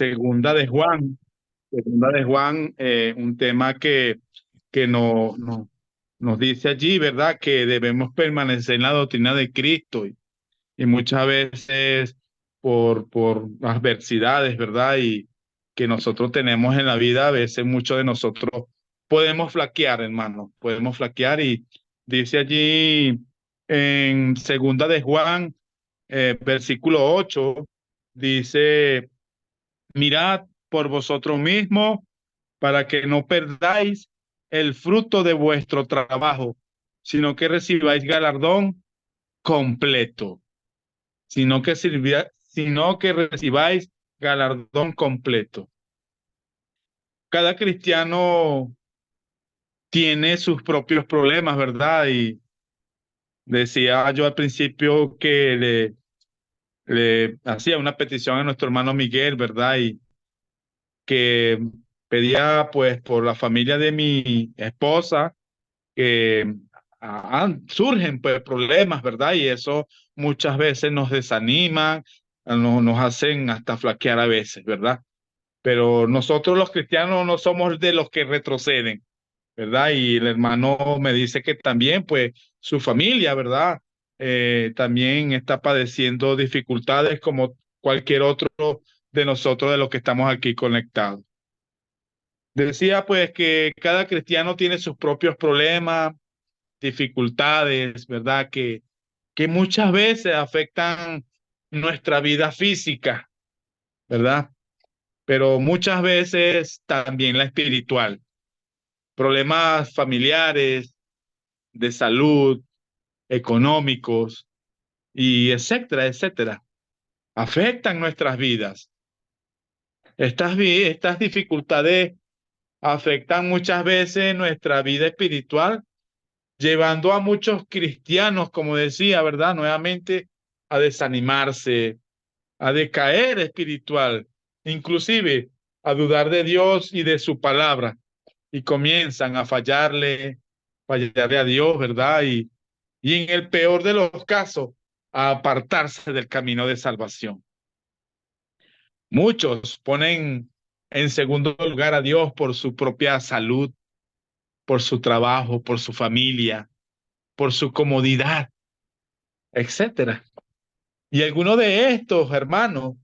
Segunda de Juan, un tema que nos dice allí, ¿verdad? Que debemos permanecer en la doctrina de Cristo y muchas veces por adversidades, ¿verdad? Y que nosotros tenemos en la vida, a veces muchos de nosotros podemos flaquear, hermano, podemos flaquear y dice allí en Segunda de Juan, versículo 8, dice, mirad por vosotros mismos para que no perdáis el fruto de vuestro trabajo, sino que recibáis galardón completo, sino que recibáis galardón completo. Cada cristiano tiene sus propios problemas, ¿verdad? Y decía yo al principio que le hacía una petición a nuestro hermano Miguel, ¿verdad? Y que pedía pues por la familia de mi esposa, que surgen pues problemas, ¿verdad? Y eso muchas veces nos desanima, nos hacen hasta flaquear a veces, ¿verdad? Pero nosotros los cristianos no somos de los que retroceden, ¿verdad? Y el hermano me dice que también pues su familia, ¿verdad? También está padeciendo dificultades como cualquier otro de nosotros de los que estamos aquí conectados. Decía pues que cada cristiano tiene sus propios problemas, dificultades, ¿verdad? Que muchas veces afectan nuestra vida física, ¿verdad? Pero muchas veces también la espiritual. Problemas familiares, de salud, económicos y etcétera, etcétera. Afectan nuestras vidas. Estas dificultades afectan muchas veces nuestra vida espiritual, llevando a muchos cristianos, como decía, ¿verdad? Nuevamente a desanimarse, a decaer espiritual, inclusive a dudar de Dios y de su palabra, y comienzan a fallarle a Dios, ¿verdad? Y en el peor de los casos, a apartarse del camino de salvación. Muchos ponen en segundo lugar a Dios por su propia salud, por su trabajo, por su familia, por su comodidad, etcétera. Y algunos de estos hermanos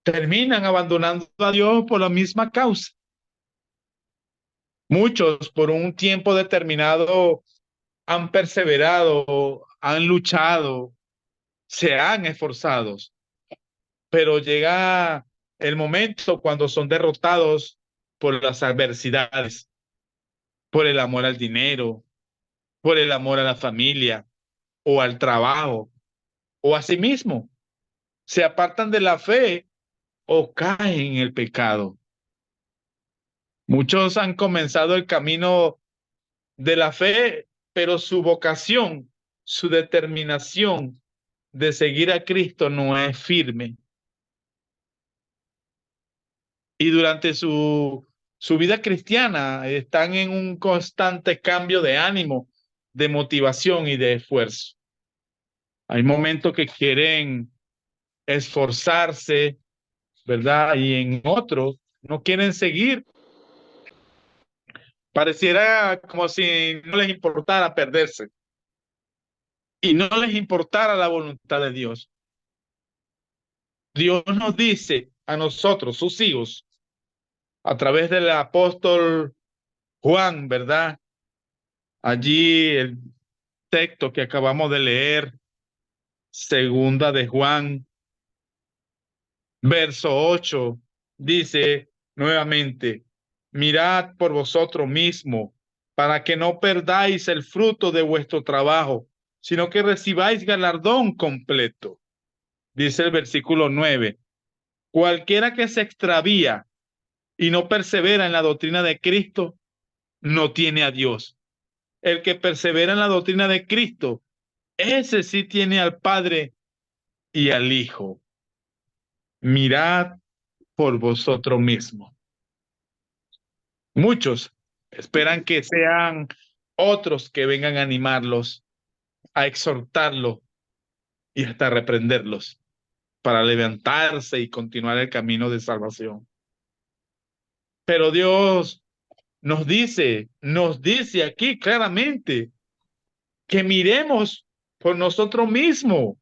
terminan abandonando a Dios por la misma causa. Muchos por un tiempo determinado han perseverado, han luchado, se han esforzado, pero llega el momento cuando son derrotados por las adversidades, por el amor al dinero, por el amor a la familia o al trabajo o a sí mismo. Se apartan de la fe o caen en el pecado. Muchos han comenzado el camino de la fe, pero su vocación, su determinación de seguir a Cristo no es firme. Y durante su vida cristiana están en un constante cambio de ánimo, de motivación y de esfuerzo. Hay momentos que quieren esforzarse, ¿verdad? Y en otros no quieren seguir. Pareciera como si no les importara perderse y no les importara la voluntad de Dios. Dios nos dice a nosotros, sus hijos, a través del apóstol Juan, ¿verdad? Allí el texto que acabamos de leer, segunda de Juan, verso 8, dice nuevamente, mirad por vosotros mismos, para que no perdáis el fruto de vuestro trabajo, sino que recibáis galardón completo. Dice el versículo 9, cualquiera que se extravía y no persevera en la doctrina de Cristo, no tiene a Dios. El que persevera en la doctrina de Cristo, ese sí tiene al Padre y al Hijo. Mirad por vosotros mismos. Muchos esperan que sean otros que vengan a animarlos, a exhortarlos y hasta reprenderlos. para levantarse y continuar el camino de salvación. Pero Dios nos dice aquí claramente que miremos por nosotros mismos,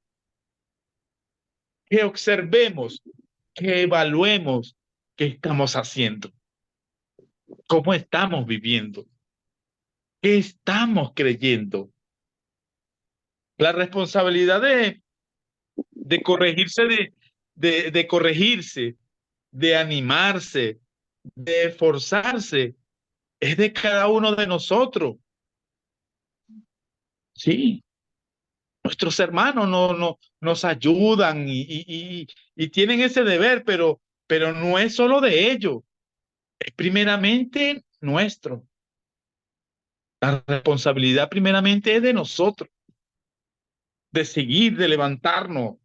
que observemos, que evaluemos qué estamos haciendo, cómo estamos viviendo, qué estamos creyendo. La responsabilidad de corregirse, de corregirse, de animarse, de esforzarse, es de cada uno de nosotros. Sí, nuestros hermanos nos ayudan y tienen ese deber, pero no es solo de ellos, es primeramente nuestro. La responsabilidad primeramente es de nosotros, de seguir, de levantarnos,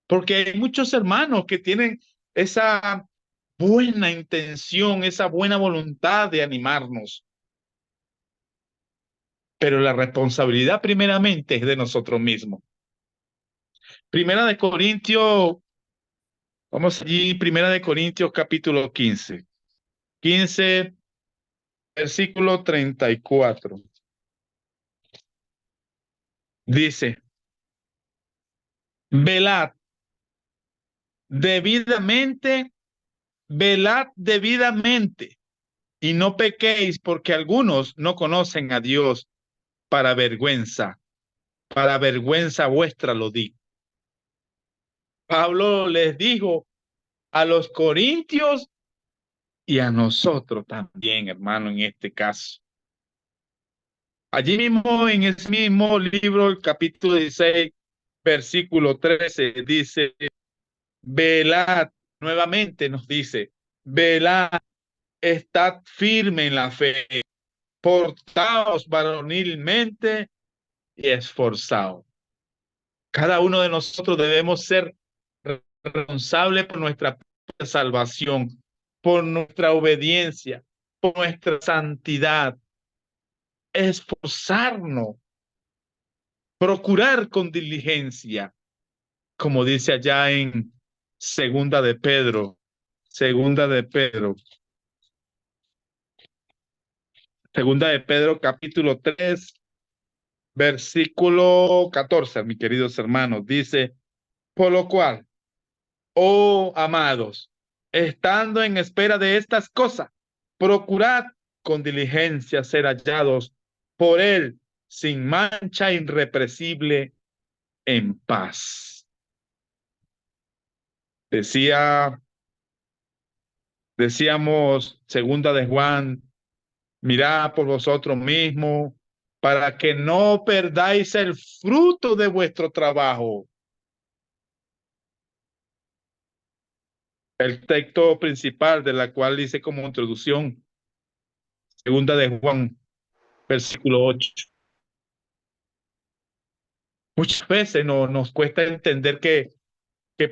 porque hay muchos hermanos que tienen esa buena intención, esa buena voluntad de animarnos, pero la responsabilidad primeramente es de nosotros mismos. Primera de Corintios, vamos allí, Primera de Corintios capítulo 15. 15, versículo 34. Dice, velad debidamente, velad debidamente y no pequéis porque algunos no conocen a Dios para vergüenza vuestra lo digo. Pablo les dijo a los corintios y a nosotros también, hermano, en este caso. Allí mismo, en ese mismo libro, el capítulo 16, versículo 13, dice, velad, nuevamente nos dice, velad, estad firme en la fe, portaos varonilmente y esforzados. Cada uno de nosotros debemos ser responsables por nuestra salvación, por nuestra obediencia, por nuestra santidad, esforzarnos, procurar con diligencia, como dice allá en Segunda de Pedro, Segunda de Pedro, Segunda de Pedro, capítulo 3, versículo 14, mis queridos hermanos, dice, por lo cual, oh amados, estando en espera de estas cosas, procurad con diligencia ser hallados por él sin mancha irrepresible en paz. Decía, decíamos, segunda de Juan, mirad por vosotros mismos para que no perdáis el fruto de vuestro trabajo. El texto principal de la cual hice como introducción, segunda de Juan, versículo 8. Muchas veces nos cuesta entender que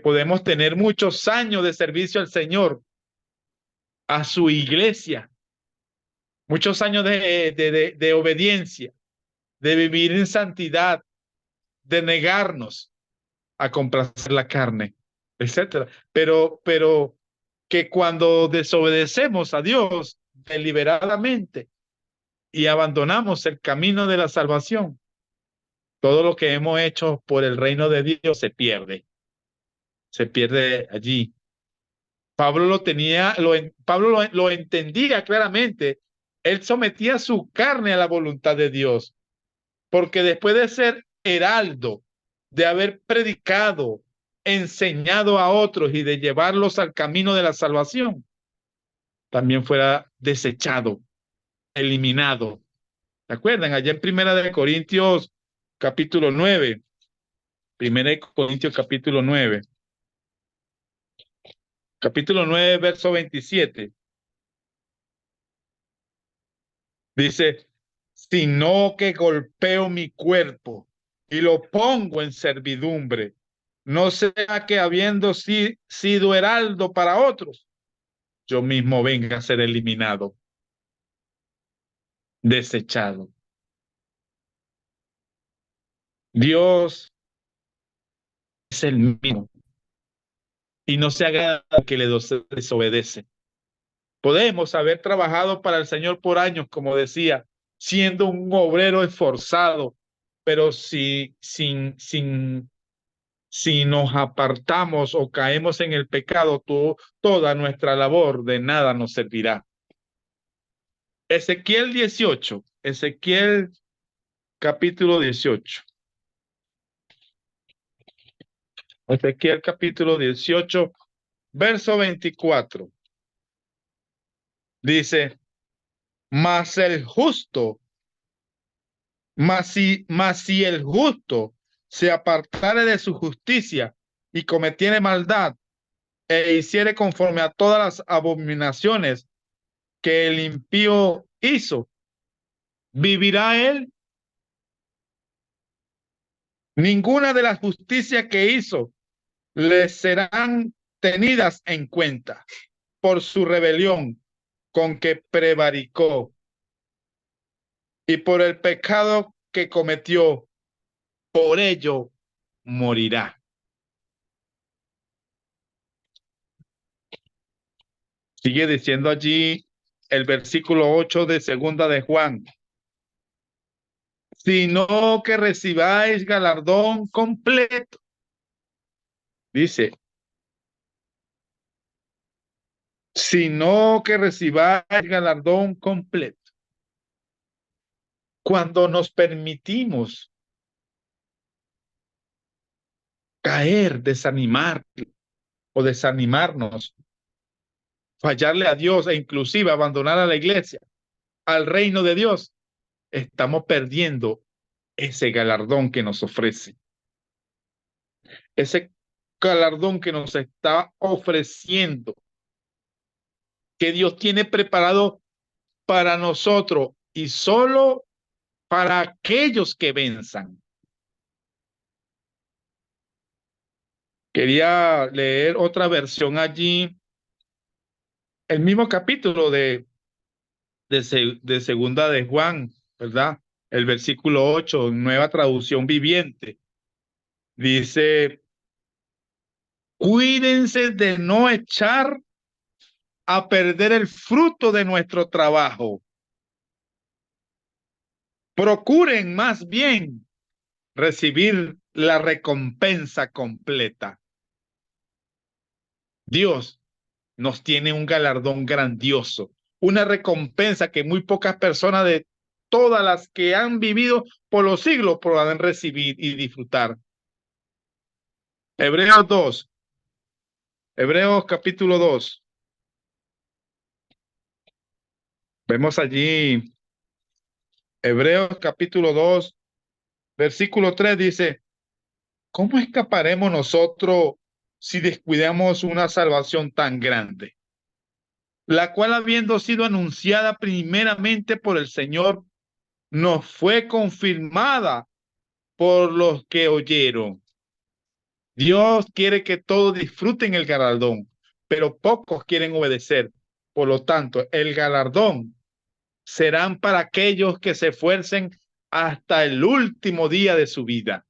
podemos tener muchos años de servicio al Señor, a su iglesia, muchos años de obediencia, de vivir en santidad, de negarnos a complacer la carne, etcétera. Pero que cuando desobedecemos a Dios deliberadamente y abandonamos el camino de la salvación, todo lo que hemos hecho por el reino de Dios se pierde allí. Pablo lo tenía, Pablo lo entendía claramente. Él sometía su carne a la voluntad de Dios, porque después de ser heraldo, de haber predicado, enseñado a otros y de llevarlos al camino de la salvación, también fuera desechado, eliminado. ¿Se acuerdan? Allá en Primera de Corintios capítulo 9, Primera de Corintios capítulo 9, verso 27, dice, sino que golpeo mi cuerpo y lo pongo en servidumbre, no sea que habiendo sido heraldo para otros, yo mismo venga a ser eliminado, desechado. Dios es el mismo. y no se agrada al que le desobedece. Podemos haber trabajado para el Señor por años, como decía, siendo un obrero esforzado, pero si nos apartamos o caemos en el pecado, toda nuestra labor de nada nos servirá. Ezequiel 18, Ezequiel capítulo 18. Ezequiel capítulo 18, verso 24. Dice, mas el justo, mas si el justo se apartare de su justicia y cometiere maldad e hiciere conforme a todas las abominaciones que el impío hizo, ¿vivirá él? Ninguna de las justicias que hizo le serán tenidas en cuenta por su rebelión con que prevaricó y por el pecado que cometió, por ello morirá. Sigue diciendo allí el versículo 8 de segunda de Juan, sino que recibáis galardón completo. Dice, sino que recibáis galardón completo. Cuando nos permitimos caer, desanimar o desanimarnos, fallarle a Dios e inclusive abandonar a la iglesia, al reino de Dios, estamos perdiendo ese galardón que nos ofrece. Ese galardón que nos está ofreciendo, que Dios tiene preparado para nosotros y solo para aquellos que venzan. Quería leer otra versión allí, el mismo capítulo de segunda de Juan, ¿verdad? El versículo 8, nueva traducción viviente. Dice, cuídense de no echar a perder el fruto de nuestro trabajo. Procuren más bien recibir la recompensa completa. Dios nos tiene un galardón grandioso, una recompensa que muy pocas personas de todas las que han vivido por los siglos podrán recibir y disfrutar. Hebreos 2, Hebreos capítulo 2. Vemos allí, Hebreos capítulo 2, versículo 3 dice, ¿cómo escaparemos nosotros si descuidamos una salvación tan grande? La cual habiendo sido anunciada primeramente por el Señor, nos fue confirmada por los que oyeron. Dios quiere que todos disfruten el galardón, pero pocos quieren obedecer. Por lo tanto, el galardón serán para aquellos que se esfuercen hasta el último día de su vida.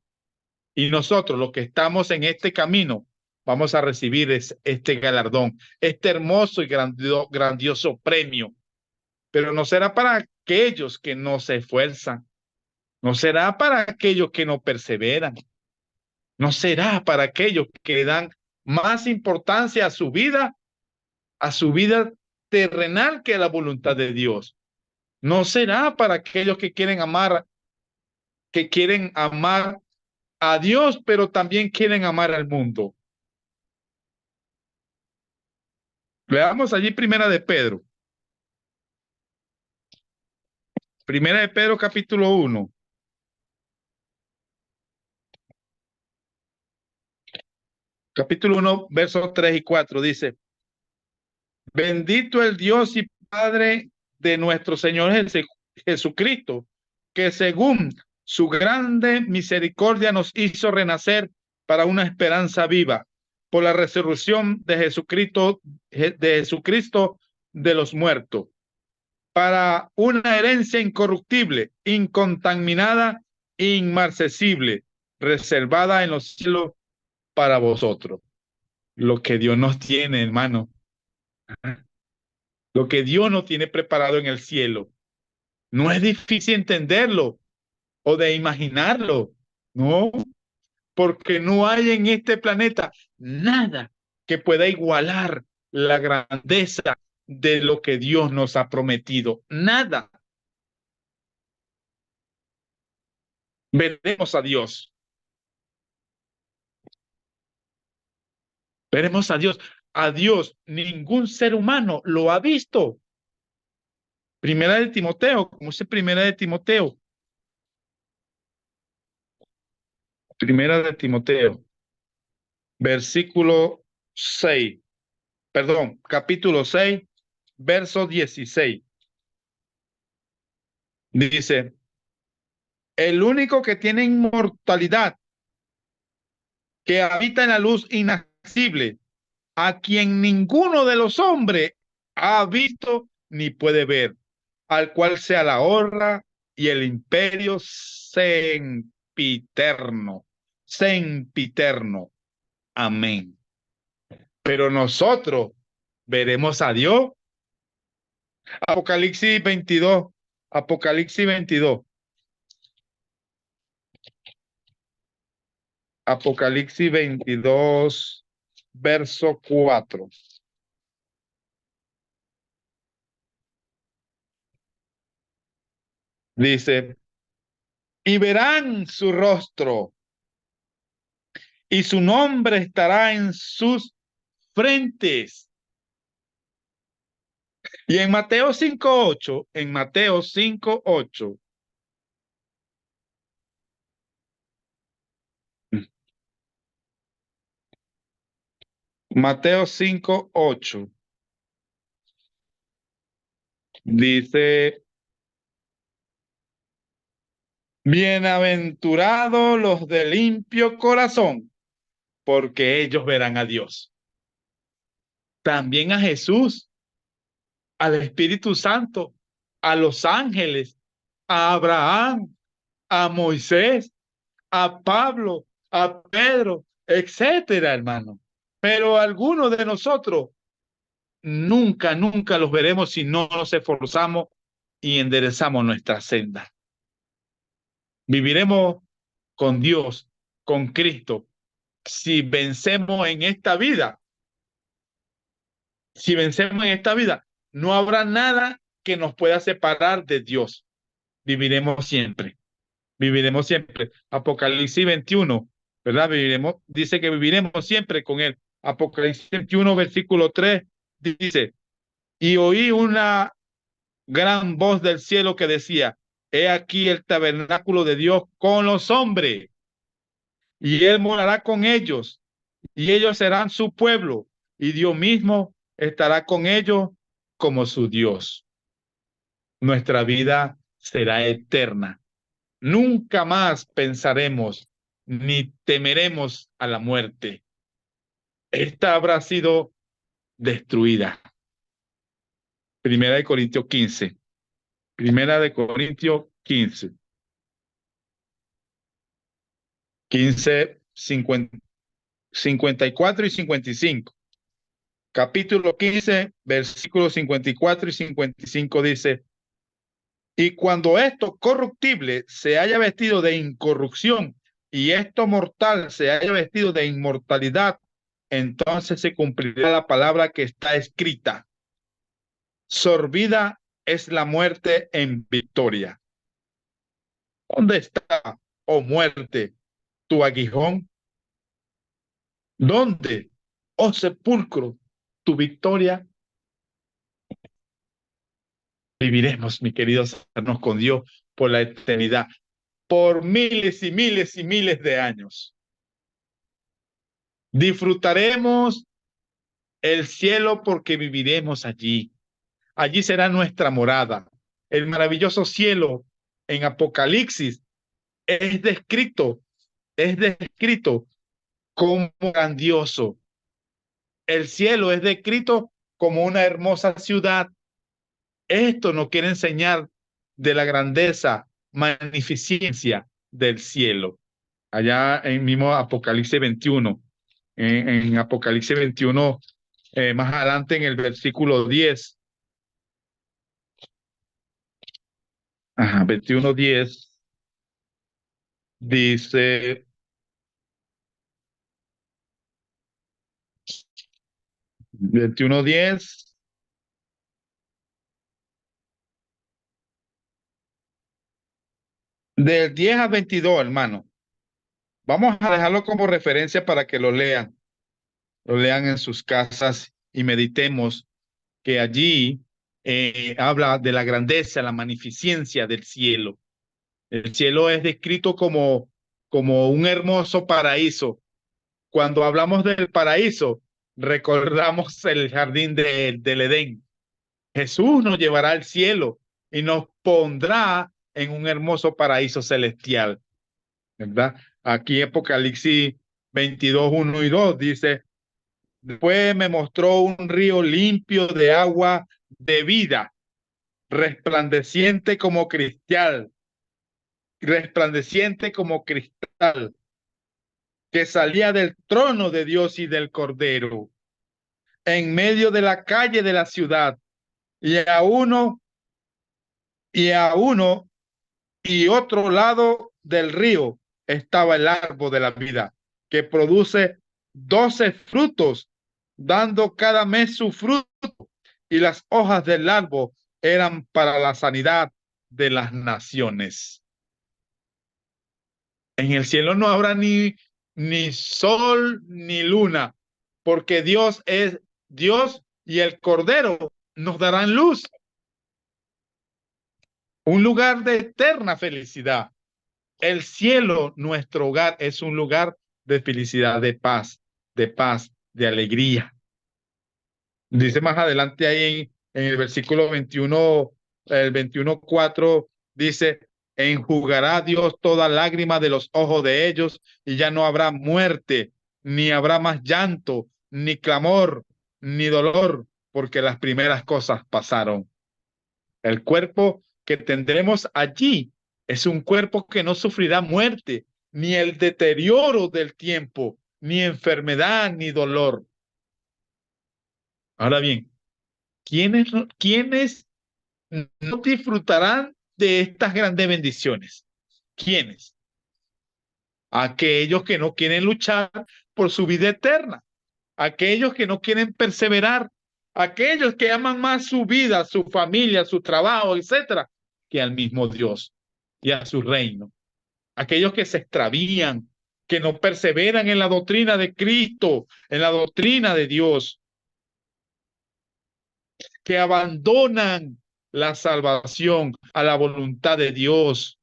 Y nosotros, los que estamos en este camino, vamos a recibir este galardón, este hermoso y grandioso premio. Pero no será para aquellos que no se esfuerzan, no será para aquellos que no perseveran, no será para aquellos que dan más importancia a su vida terrenal que a la voluntad de Dios. No será para aquellos que quieren amar a Dios, pero también quieren amar al mundo. Veamos allí Primera de Pedro. Primera de Pedro capítulo 1. Capítulo 1, versos 3 y 4 dice, bendito el Dios y Padre de nuestro Señor Jesucristo, que según su grande misericordia nos hizo renacer para una esperanza viva, por la resurrección de Jesucristo de los muertos, para una herencia incorruptible, incontaminada, inmarcesible, reservada en los cielos para vosotros. lo que Dios nos tiene, hermano, lo que Dios nos tiene preparado en el cielo. No es difícil entenderlo o de imaginarlo, no, porque no hay en este planeta nada que pueda igualar la grandeza de lo que Dios nos ha prometido. Nada. Veremos a Dios. Veremos a Dios. A Dios ningún ser humano lo ha visto. Primera de Timoteo, como dice Primera de Timoteo. Primera de Timoteo, versículo 6. Perdón, capítulo 6, verso 16. Dice, el único que tiene inmortalidad, que habita en la luz inaccesible, a quien ninguno de los hombres ha visto ni puede ver, al cual sea la honra y el imperio sempiterno, sempiterno. Amén. Pero nosotros veremos a Dios. Apocalipsis 22, Apocalipsis 22, Apocalipsis 22, verso 4. Dice, y verán su rostro y su nombre estará en sus frentes. Y en Mateo 5:8, en Mateo 5:8, Mateo 5:8, dice, bienaventurados los de limpio corazón, porque ellos verán a Dios. También a Jesús, al Espíritu Santo, a los ángeles, a Abraham, a Moisés, a Pablo, a Pedro, etcétera, hermano. Pero algunos de nosotros nunca, nunca los veremos si no nos esforzamos y enderezamos nuestra senda. Viviremos con Dios, con Cristo, si vencemos en esta vida. Si vencemos en esta vida, no habrá nada que nos pueda separar de Dios. Viviremos siempre. Viviremos siempre. Apocalipsis 21, ¿verdad? Viviremos, dice que viviremos siempre con Él. Apocalipsis 21, versículo 3, dice, y oí una gran voz del cielo que decía, he aquí el tabernáculo de Dios con los hombres, y Él morará con ellos, y ellos serán su pueblo, y Dios mismo estará con ellos como su Dios. Nuestra vida será eterna. Nunca más pensaremos ni temeremos a la muerte. Esta habrá sido destruida. Primera de Corintios 15. Primera de Corintios 15. 15, 50, 54 y 55. Capítulo 15, versículos 54 y 55 dice, y cuando esto corruptible se haya vestido de incorrupción y esto mortal se haya vestido de inmortalidad, entonces se cumplirá la palabra que está escrita. Sorbida es la muerte en victoria. ¿Dónde está, oh muerte, tu aguijón? ¿Dónde, oh sepulcro, tu victoria? Viviremos, mi queridos hermanos, con Dios por la eternidad, por miles y miles y miles de años. Disfrutaremos el cielo porque viviremos allí. Allí será nuestra morada. El maravilloso cielo en Apocalipsis es descrito como grandioso. El cielo es descrito como una hermosa ciudad. Esto nos quiere enseñar de la grandeza, magnificencia del cielo. Allá en mismo Apocalipsis 21. en Apocalipsis 21, más adelante en el versículo 10. Ajá, 21:10 dice, 21:10, del 10 al 22, hermano. Vamos a dejarlo como referencia para que lo lean en sus casas y meditemos que allí habla de la grandeza, la magnificencia del cielo. El cielo es descrito como un hermoso paraíso. Cuando hablamos del paraíso, recordamos el jardín del Edén. Jesús nos llevará al cielo y nos pondrá en un hermoso paraíso celestial, ¿verdad? Aquí Apocalipsis 22, 1 y 2 dice, después me mostró un río limpio de agua de vida, resplandeciente como cristal, resplandeciente como cristal, que salía del trono de Dios y del Cordero, en medio de la calle de la ciudad, y a uno, y a uno y otro lado del río estaba el árbol de la vida, que produce 12 frutos, dando cada mes su fruto, y las hojas del árbol eran para la sanidad de las naciones. En el cielo no habrá ni sol ni luna, porque Dios es Dios y el Cordero nos darán luz, un lugar de eterna felicidad. El cielo, nuestro hogar, es un lugar de felicidad, de paz, de alegría. Dice más adelante ahí en el versículo 21, el 21:4, dice, enjugará Dios toda lágrima de los ojos de ellos y ya no habrá muerte, ni habrá más llanto, ni clamor, ni dolor, porque las primeras cosas pasaron. El cuerpo que tendremos allí es un cuerpo que no sufrirá muerte, ni el deterioro del tiempo, ni enfermedad, ni dolor. Ahora bien, ¿quiénes no disfrutarán de estas grandes bendiciones? ¿Quiénes? Aquellos que no quieren luchar por su vida eterna, aquellos que no quieren perseverar, aquellos que aman más su vida, su familia, su trabajo, etcétera, que al mismo Dios y a su reino. Aquellos que se extravían, que no perseveran en la doctrina de Cristo, en la doctrina de Dios, que abandonan la salvación a la voluntad de Dios,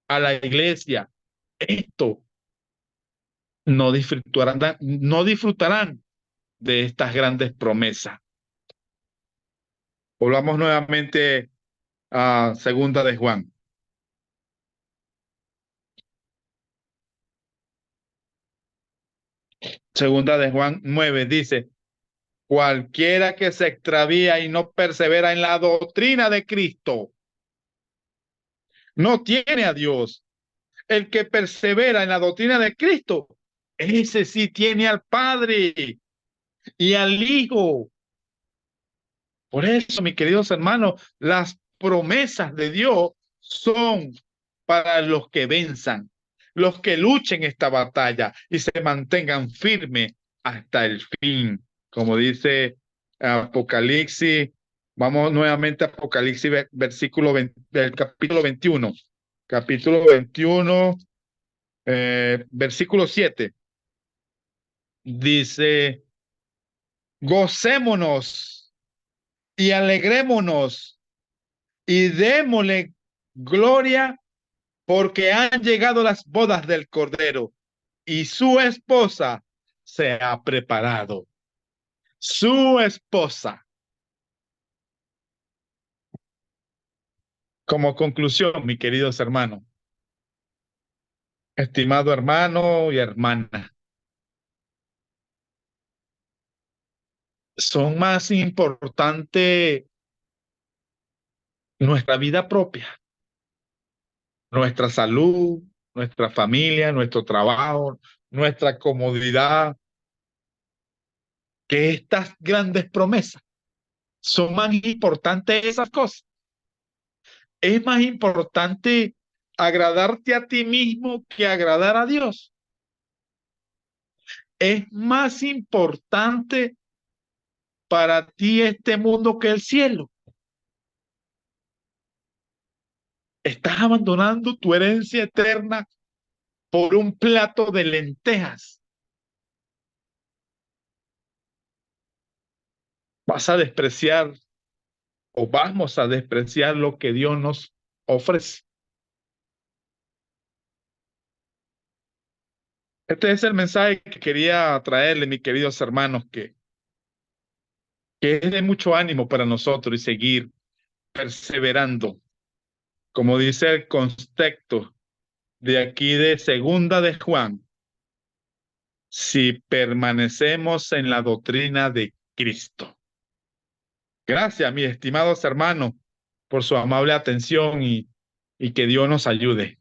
a la iglesia. Esto no disfrutarán de estas grandes promesas. Volvamos nuevamente a Segunda de Juan. Segunda de Juan 9 dice, cualquiera que se extravía y no persevera en la doctrina de Cristo, no tiene a Dios. El que persevera en la doctrina de Cristo, ese sí tiene al Padre y al Hijo. Por eso, mis queridos hermanos, las promesas de Dios son para los que venzan, los que luchen esta batalla y se mantengan firmes hasta el fin. Como dice Apocalipsis, vamos nuevamente a Apocalipsis, versículo 20, del capítulo 21. Capítulo 21, versículo 7. Dice, gocémonos y alegrémonos y démosle gloria porque han llegado las bodas del Cordero y su esposa se ha preparado. Su esposa. Como conclusión, mis queridos hermanos, estimado hermano y hermana, son más importantes nuestra vida propia, nuestra salud, nuestra familia, nuestro trabajo, nuestra comodidad, que estas grandes promesas. Son más importantes esas cosas. Es más importante agradarte a ti mismo que agradar a Dios. Es más importante para ti este mundo que el cielo. Estás abandonando tu herencia eterna por un plato de lentejas. Vas a despreciar o vamos a despreciar lo que Dios nos ofrece. Este es el mensaje que quería traerle, mis queridos hermanos, que es de mucho ánimo para nosotros y seguir perseverando. Como dice el contexto de aquí de Segunda de Juan, si permanecemos en la doctrina de Cristo. Gracias, mis estimados hermanos, por su amable atención y que Dios nos ayude.